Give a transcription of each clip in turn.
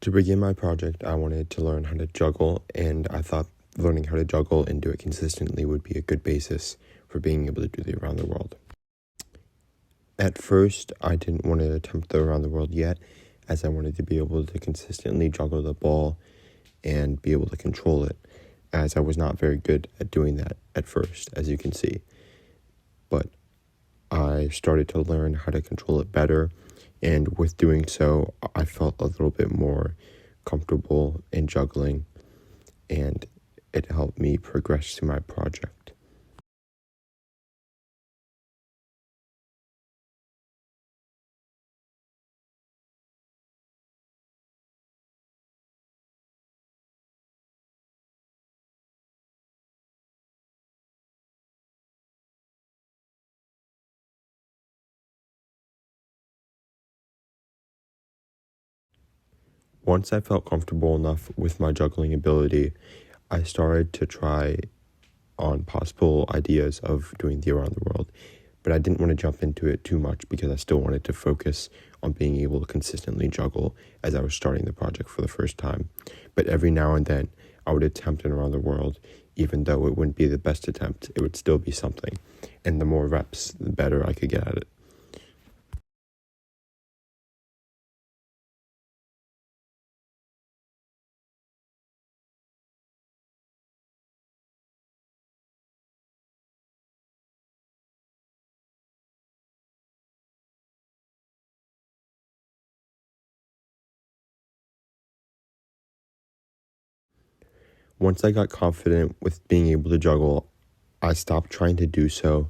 To begin my project, I wanted to learn how to juggle, and I thought learning how to juggle and do it consistently would be a good basis for being able to do the around the world. At first, I didn't want to attempt the around the world yet, as I wanted to be able to consistently juggle the ball and be able to control it, as I was not very good at doing that at first, as you can see. But I started to learn how to control it better, and with doing so, I felt a little bit more comfortable in juggling, and it helped me progress through my project. Once I felt comfortable enough with my juggling ability, I started to try on possible ideas of doing the around the world, but I didn't want to jump into it too much because I still wanted to focus on being able to consistently juggle as I was starting the project for the first time. But every now and then, I would attempt an around the world, even though it wouldn't be the best attempt, it would still be something. And the more reps, the better I could get at it. Once I got confident with being able to juggle, I stopped trying to do so,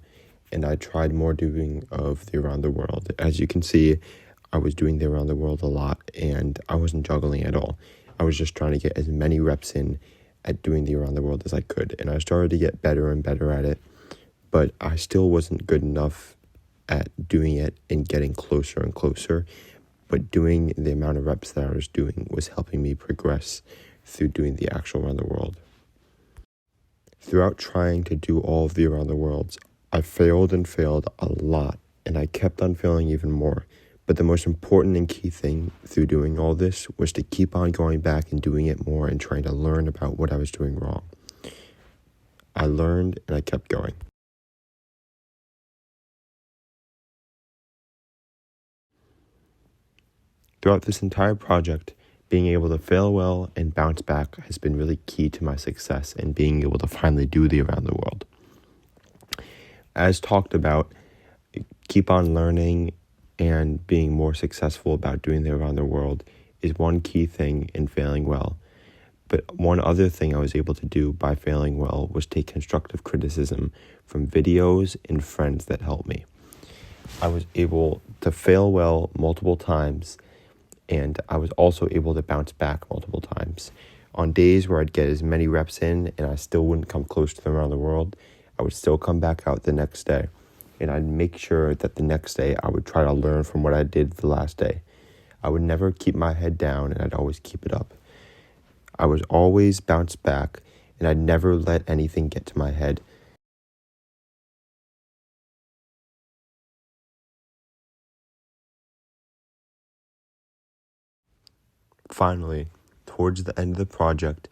and I tried more doing of the around the world. As you can see, I was doing the around the world a lot, and I wasn't juggling at all. I was just trying to get as many reps in at doing the around the world as I could, and I started to get better and better at it, but I still wasn't good enough at doing it and getting closer and closer. But doing the amount of reps that I was doing was helping me progress through doing the actual around the world. Throughout trying to do all of the around the worlds, I failed and failed a lot, and I kept on failing even more. But the most important and key thing through doing all this was to keep on going back and doing it more and trying to learn about what I was doing wrong. I learned and I kept going. Throughout this entire project, being able to fail well and bounce back has been really key to my success and being able to finally do the around the world. As talked about, keep on learning and being more successful about doing the around the world is one key thing in failing well. But one other thing I was able to do by failing well was take constructive criticism from videos and friends that helped me. I was able to fail well multiple times, and I was also able to bounce back multiple times. On days where I'd get as many reps in and I still wouldn't come close to them around the world, I would still come back out the next day. And I'd make sure that the next day I would try to learn from what I did the last day. I would never keep my head down, and I'd always keep it up. I was always bounce back, and I'd never let anything get to my head. Finally, towards the end of the project,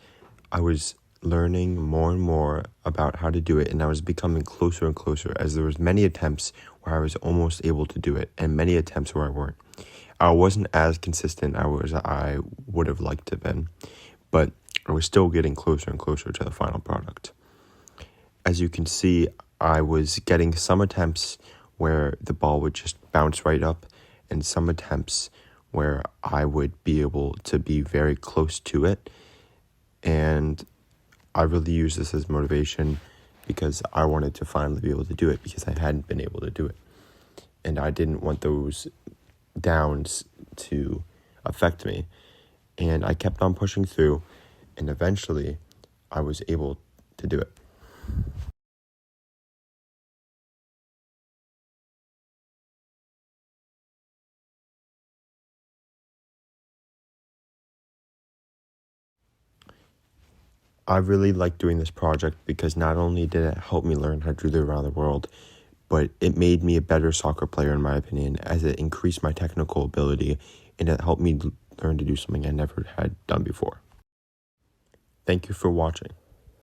I was learning more and more about how to do it, and I was becoming closer and closer as there was many attempts where I was almost able to do it and many attempts where I weren't. I wasn't as consistent as I would have liked to have been, but I was still getting closer and closer to the final product. As you can see, I was getting some attempts where the ball would just bounce right up, and some attempts where I would be able to be very close to it. And I really used this as motivation because I wanted to finally be able to do it because I hadn't been able to do it. And I didn't want those downs to affect me. And I kept on pushing through, and eventually I was able to do it. I really liked doing this project because not only did it help me learn how to do the around the world, but it made me a better soccer player in my opinion, as it increased my technical ability and it helped me learn to do something I never had done before. Thank you for watching.